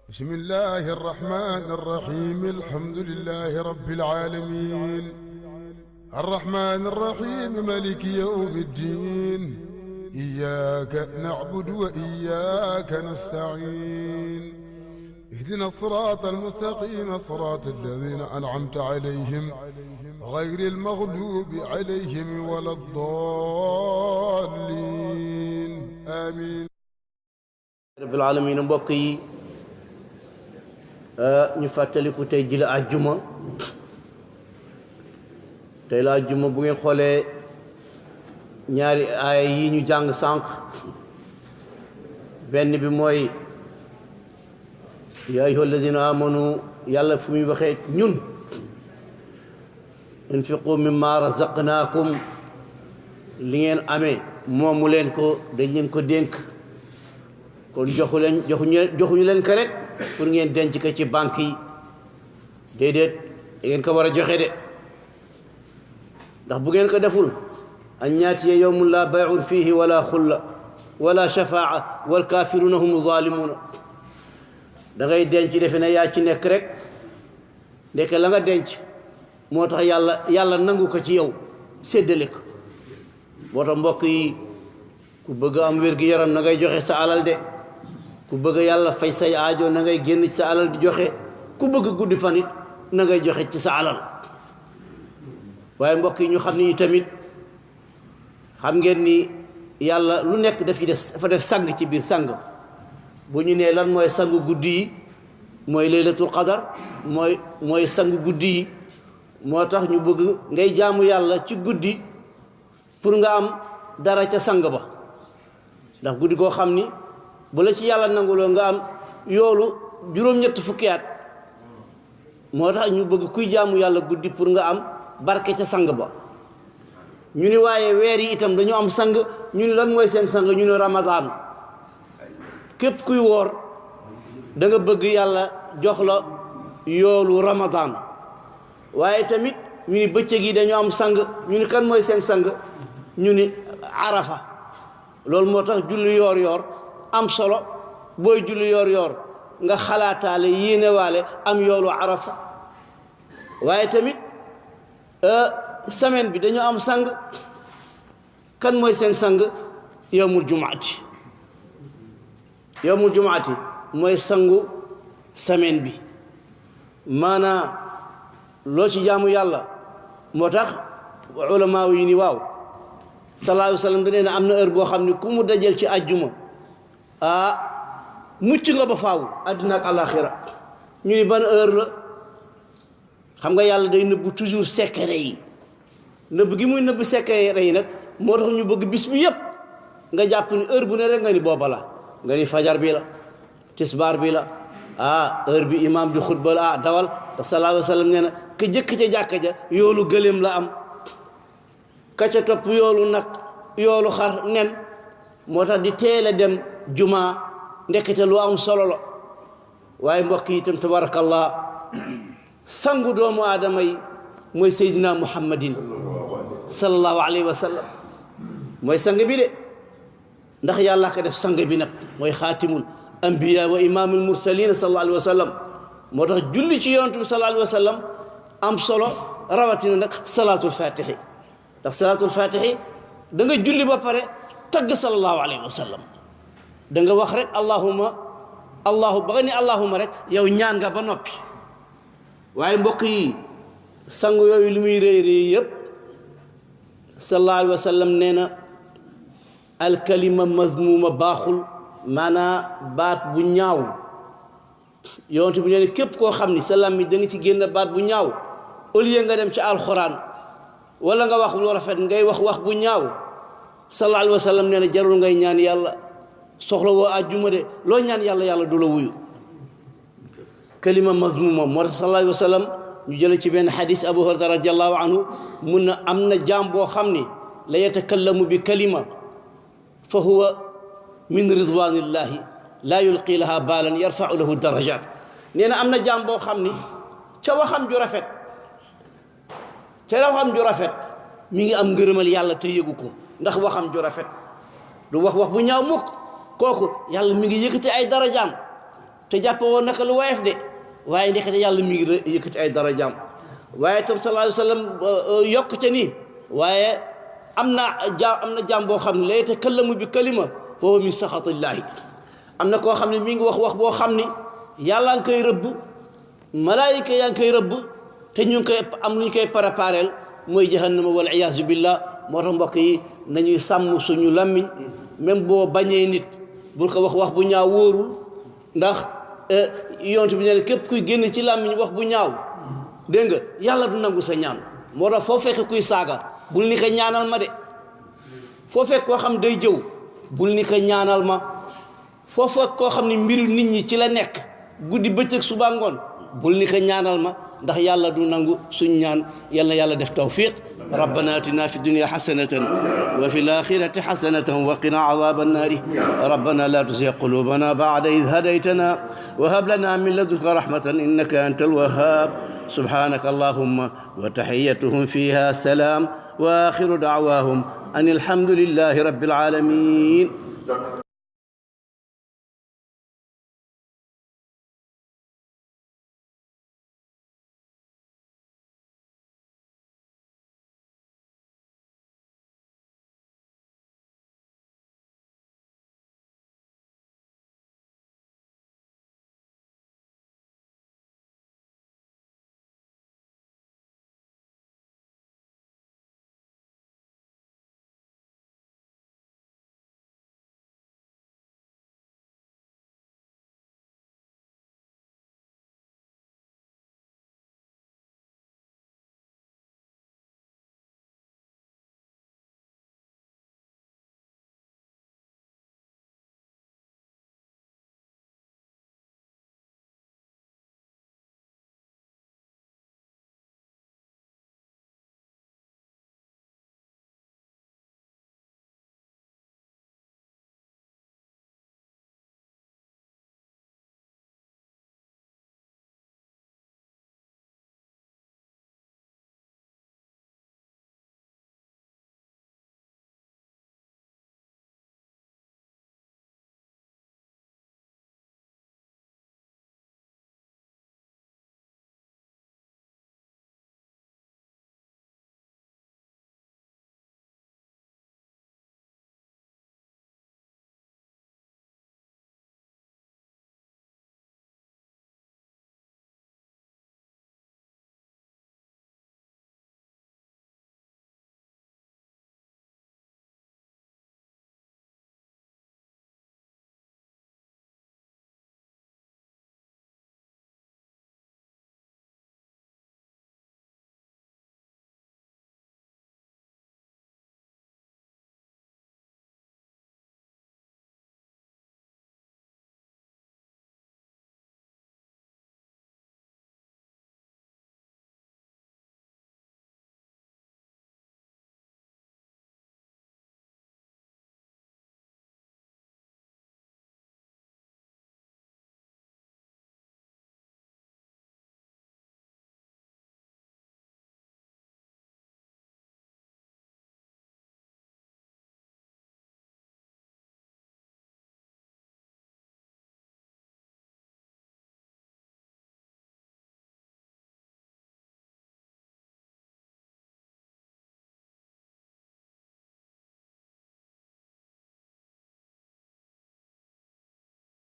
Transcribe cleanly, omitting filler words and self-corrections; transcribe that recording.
بسم الله الرحمن الرحيم الحمد لله رب العالمين الرحمن الرحيم مالك يوم الدين إياك نعبد وإياك نستعين اهدنا الصراط المستقيم صراط الذين أنعمت عليهم غير المغلوب عليهم ولا الضالين آمين رب العالمين mbokk yi ñu fàttaliku tey ji la àjjuma tey la àjjuma bu ngeen xoolee ñaari aaya yi ñu jàng sànq benn bi mooy yaa ayyuha alladina amanu yàlla fu muy waxee ñun infiqu mimma razaqnaakum li ngeen amee moomu leen ko dañ leen ko dénk kon joxuñu leen ko rek pour ngeen denc ko ci banque yi déedéet ngeen ko war a joxe de ndax bu ngeen ko deful an yaatiya yawmun laa bay'un fiihi wala xulla wala shafaa'a wal kaafiruuna humu zaalimuuna da ngay denc defe ne yaa ci nekk rek ndeke la nga denc moo tax yàlla nangu ko ci yow séddale ko moo tax mbokk yi ku bëgg am wér-gi-yaram na ngay joxe sa alal de ku bëgg yàlla fay say aajo na ngay génn ci sa alal di joxe ku bëgg guddi fan it na ngay joxe ci sa alal waaye mbokk yi ñu xam ni tamit xam ngeen ni yàlla lu nekk dafa def sang ci biir sang bu ñu nee lan mooy sangu guddi yi mooy laylatul qadar mooy sangu guddi yi moo tax ñu bëgg ngay jaamu yàlla ci guddi pour nga am dara ca sang ba ndax guddi koo xam ni bu la ci yàlla nanguloo nga am yoolu juróom-ñett fukki at moo tax ñu bëgg kuy jaamu yàlla guddi pour nga am barke ca sang ba ñu ni waaye weer yi itam dañu am sang ñu ni lan mooy seen sang ñu ni ramadaan képp kuy woor da nga bëgg yàlla jox la yoolu ramadaan waaye tamit ñu ni bëccëg yi dañu am sang ñu ni kan mooy seen sang ñu ni arafa loolu moo tax julli yoor yoor am solo booy julli yoor yoor nga xalaataale yéenewaale am yoolu arafa waaye tamit semaine bi dañu am sang kan mooy seen sang yowmul jumaati mooy sangu semaine bi maanaam loo ci jaamu yàlla moo tax ulama yi ni waaw sallallahu alayhi wa sallam da nee na am na heure boo xam ne ku mu dajal ci àjjuma mucc nga ba faaw àddina ak àlaxira ñu ni ban heure la xam nga yàlla day nëbbu toujours secret yi nëbb gi muy nëbb secret yi nag moo tax ñu bëgg bis bi yépp nga jàpp ni heure bu ne rek nga ni booba la nga ni fajar bi la tisbaar bi la heure bi imam di xutba la dawal te sallallahu alayhi wa sallam nee na ka jëkk ca jàkka ja yoolu gëléem la am ka ca topp yoolu nag yoolu xar nen moo tax di teel a dem jumaa ndekete lu am solo la waaye mbokk yi itam tabarakallah sangu doomu aadama yi mooy seydina muhammadin sallallahu alayhi wa sallam mooy sang bi de ndax yàlla ko def sang bi nag mooy xaatimul anbiya wa imaamul mursalin sallallahu alayhi wa sallam moo tax julli ci yonent bi sallallahu alayhi wa sallam am solo rawatina nag salaatul fatihi ndax salaatul fatihi da nga julli ba pare tagg sallallahu alayhi wa sallam da nga wax rek allahu ba nga ni allahuma rek yow ñaan nga ba noppi waaye mbokk yi sangu yooyu li muy réy réy yëpp sallallahu alayhi wa sallam nee na alkalima mazmuma baaxul maanaa baat bu ñaaw yonent bi nee na képp koo xam ni salaam mi da nga ci génn baat bu ñaaw au lieu nga dem ci alxuraan wala nga wax lu rafet ngay wax bu ñaaw sallallahu alayhi wa sallam nee na jarul ngay ñaan yàlla soxla woo àjjuma de loo ñaan yàlla du la wuyu kalima mazmuma moo tax sallallahu alayhi wa sallam ñu jële ci benn xadis abu hurayra radiallahu anhu mun na am na jaam boo xam ni la yatakallamu bi kalima fa huwa min ridwanillahi laa yulqi laha baalan yarfau lahu darajat nee na am na jaam boo xam ni ca waxam ju rafet mi ngi am ngërëmal yàlla te yëgu ko ndax waxam ju rafet du wax bu ñaaw mukk kooku yàlla mi ngi yëkkati ay darajaam te jàppe woon naka lu woyof de waaye ndekete yàlla mi ngi yëkkati ay darajaam waaye tam sallallahu alayhi wa sallam yokk ca nii waaye am na jaam boo xam ne lay takallamu bi kalima fa huwa min saxatillaahi am na koo xam ne mi ngi wax boo xam ni yàlla nga koy rëbb malaayika yaa ngi koy rëbb te ñu ngi koy am lu ñu koy prépareel mooy jahannama wal iyaazu billah moo tax mbokk yi nañuy sàmm suñu làmmiñ même boo bañee nit bul ko wax bu ñaaw wóorul ndax yonent bi ne képp kuy génn ci làmmiñ wax bu ñaaw dégg nga yàlla du nangu sa ñaan moo tax foo fekk kuy saaga bul ni ko ñaanal ma de foo fekk koo xam day jëw bul ni ko ñaanal ma foo fekk koo xam ne mbiru nit ñi ci la nekk guddi bëccëg suba ngoon bul ni ko ñaanal ma ndax yàlla du nangu suñ ñaan yal na yàlla def tawfiq ربنا آتنا في الدنيا حسنة وفي الآخرة حسنة وقنا عذاب النار ربنا لا تزغ قلوبنا بعد إذ هديتنا وهب لنا من لدنك رحمة إنك أنت الوهاب سبحانك اللهم وتحيتهم فيها سلام وآخر دعواهم أن الحمد لله رب العالمين